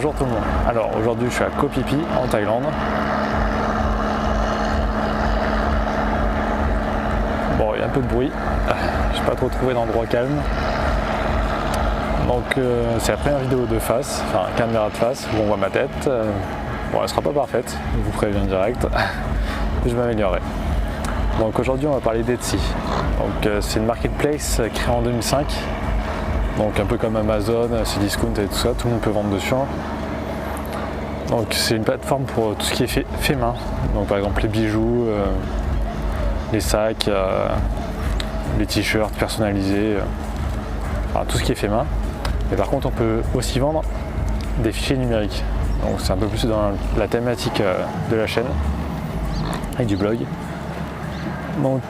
Bonjour tout le monde. Alors aujourd'hui je suis à Koh Phi Phi en Thaïlande. Bon, il y a un peu de bruit. Je n'ai pas trop trouvé d'endroit calme. Donc c'est la première vidéo de face, enfin caméra de face où on voit ma tête. Bon, elle sera pas parfaite, je vous préviens direct. Je vais m'améliorer. Donc aujourd'hui on va parler d'Etsy. Donc c'est une marketplace créée en 2005. Donc un peu comme Amazon, Cdiscount et tout ça, tout le monde peut vendre dessus. Donc c'est une plateforme pour tout ce qui est fait main. Donc par exemple les bijoux, les sacs, les t-shirts personnalisés, enfin, tout ce qui est fait main. Et par contre on peut aussi vendre des fichiers numériques. Donc c'est un peu plus dans la thématique de la chaîne et du blog. Donc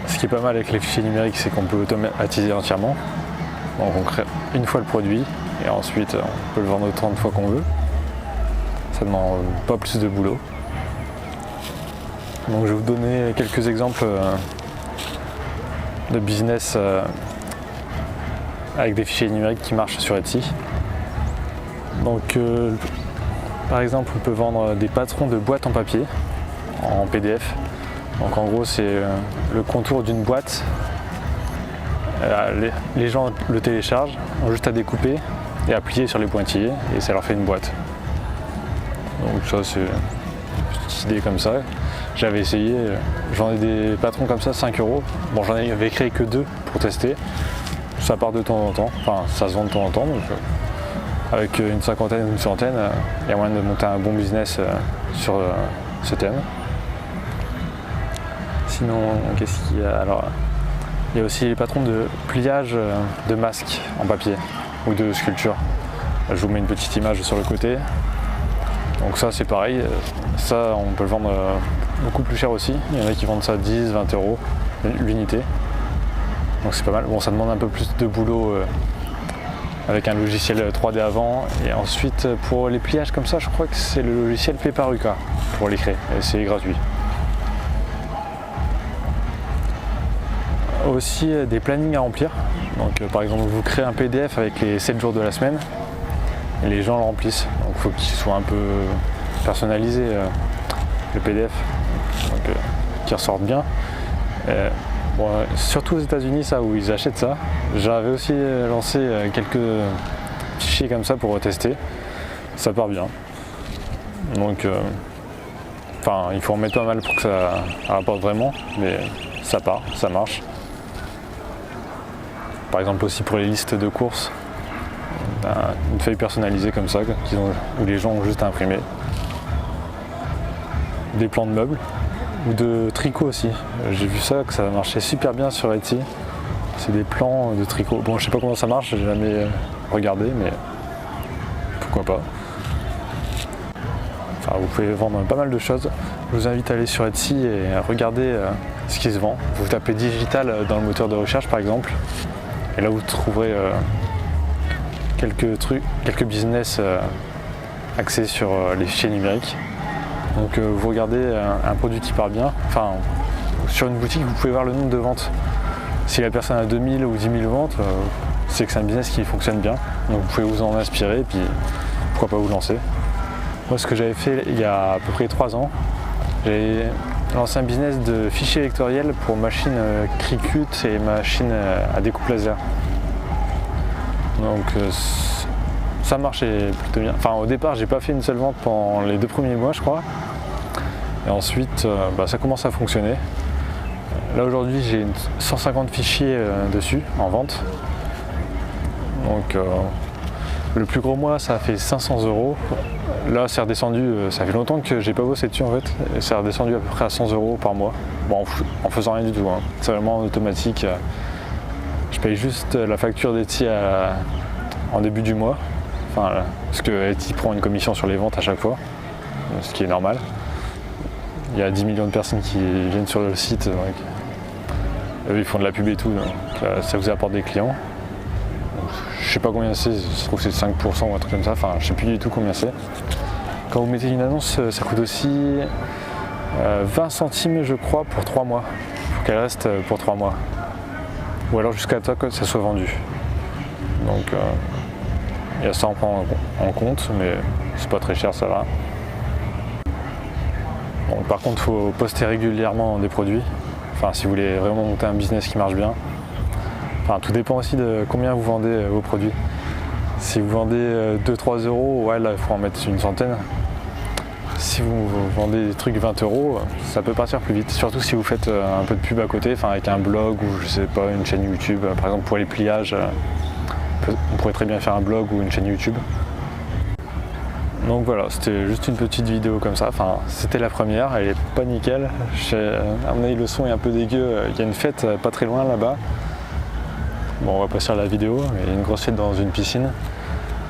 ce qui est pas mal avec les fichiers numériques, c'est qu'on peut automatiser entièrement. Donc on crée une fois le produit et ensuite on peut le vendre autant de fois qu'on veut. Ça ne demande pas plus de boulot. Donc je vais vous donner quelques exemples de business avec des fichiers numériques qui marchent sur Etsy. Donc par exemple on peut vendre des patrons de boîtes en papier, en PDF. Donc en gros c'est le contour d'une boîte. Les gens le téléchargent, ont juste à découper et appuyer sur les pointillés et ça leur fait une boîte. Donc ça c'est une petite idée comme ça. J'avais essayé, j'en ai des patrons comme ça, 5 €. Bon, j'en avais créé que 2 pour tester. Ça part de temps en temps, enfin ça se vend de temps en temps. Donc avec une cinquantaine ou une centaine, il y a moyen de monter un bon business sur ce thème. Sinon, qu'est-ce qu'il y a? Alors, il y a aussi les patrons de pliage de masques en papier ou de sculpture. Je vous mets une petite image sur le côté. Donc ça c'est pareil, ça on peut le vendre beaucoup plus cher aussi. Il y en a qui vendent ça 10, 20 € l'unité. Donc c'est pas mal. Bon, ça demande un peu plus de boulot avec un logiciel 3D avant. Et ensuite pour les pliages comme ça, je crois que c'est le logiciel Peparuka pour les créer. Et c'est gratuit. Aussi des plannings à remplir. Donc par exemple vous créez un PDF avec les 7 jours de la semaine et les gens le remplissent. Donc il faut qu'il soit un peu personnalisé le PDF, donc qu'il ressorte bien. Bon, surtout aux États-Unis, ça où ils achètent ça. J'avais aussi lancé quelques fichiers comme ça pour tester. Ça part bien. Donc enfin il faut en mettre pas mal pour que ça rapporte vraiment, mais ça part, ça marche. Par exemple aussi pour les listes de courses, une feuille personnalisée comme ça, où les gens ont juste à imprimer. Des plans de meubles, ou de tricot aussi. J'ai vu ça, que ça marchait super bien sur Etsy. C'est des plans de tricot. Bon, je sais pas comment ça marche, j'ai jamais regardé, mais pourquoi pas. Enfin, vous pouvez vendre pas mal de choses. Je vous invite à aller sur Etsy et à regarder ce qui se vend. Vous tapez digital dans le moteur de recherche par exemple. Et là vous trouverez quelques business axés sur les fichiers numériques. Donc vous regardez un produit qui part bien, enfin sur une boutique vous pouvez voir le nombre de ventes. Si la personne a 2000 ou 10 000 ventes, c'est que c'est un business qui fonctionne bien. Donc vous pouvez vous en inspirer et puis pourquoi pas vous lancer. Moi ce que j'avais fait il y a à peu près 3 ans, j'ai lancé un business de fichiers vectoriels pour machines Cricut et machines à découpe laser. Donc ça marchait plutôt bien. Enfin au départ j'ai pas fait une seule vente pendant les 2 premiers mois je crois. Et ensuite ça commence à fonctionner. Là aujourd'hui j'ai 150 fichiers dessus en vente. Donc le plus gros mois ça a fait 500 €. Là c'est redescendu, ça fait longtemps que j'ai pas bossé dessus en fait. C'est redescendu à peu près à 100 € par mois. Bon en faisant rien du tout, hein. C'est vraiment en automatique. Je paye juste la facture d'Etsy en début du mois. Enfin, parce que Etsy prend une commission sur les ventes à chaque fois, ce qui est normal. Il y a 10 millions de personnes qui viennent sur le site, donc eux ils font de la pub et tout, donc ça vous apporte des clients. Donc, je sais pas combien c'est, je trouve que c'est 5% ou un truc comme ça, enfin je sais plus du tout combien c'est. Quand vous mettez une annonce, ça coûte aussi 20 centimes je crois pour 3 mois, pour qu'elle reste pour 3 mois. Ou alors jusqu'à temps que ça soit vendu. Donc Il y a ça à prendre en compte, mais c'est pas très cher, ça va. Bon, par contre, il faut poster régulièrement des produits. Enfin, si vous voulez vraiment monter un business qui marche bien. Enfin, tout dépend aussi de combien vous vendez vos produits. Si vous vendez 2-3 euros, ouais, là, il faut en mettre une centaine. Si vous vendez des trucs 20 euros, ça peut partir plus vite. Surtout si vous faites un peu de pub à côté, enfin, avec un blog ou je sais pas, une chaîne YouTube. Par exemple, pour les pliages, on pourrait très bien faire un blog ou une chaîne YouTube. Donc voilà, c'était juste une petite vidéo comme ça. Enfin, c'était la première, elle est pas nickel. À mon avis, le son est un peu dégueu. Il y a une fête pas très loin là-bas. Bon, on va pas sur la vidéo, mais il y a une grosse fête dans une piscine.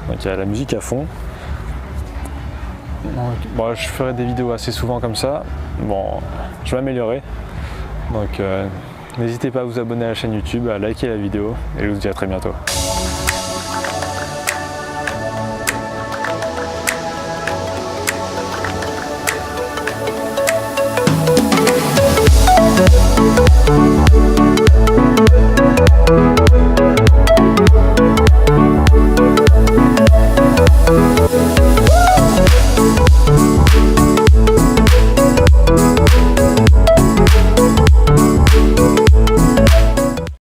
Donc il y a la musique à fond. Donc, bon, je ferai des vidéos assez souvent comme ça. Bon, je vais m'améliorer. Donc n'hésitez pas à vous abonner à la chaîne YouTube, à liker la vidéo et je vous dis à très bientôt.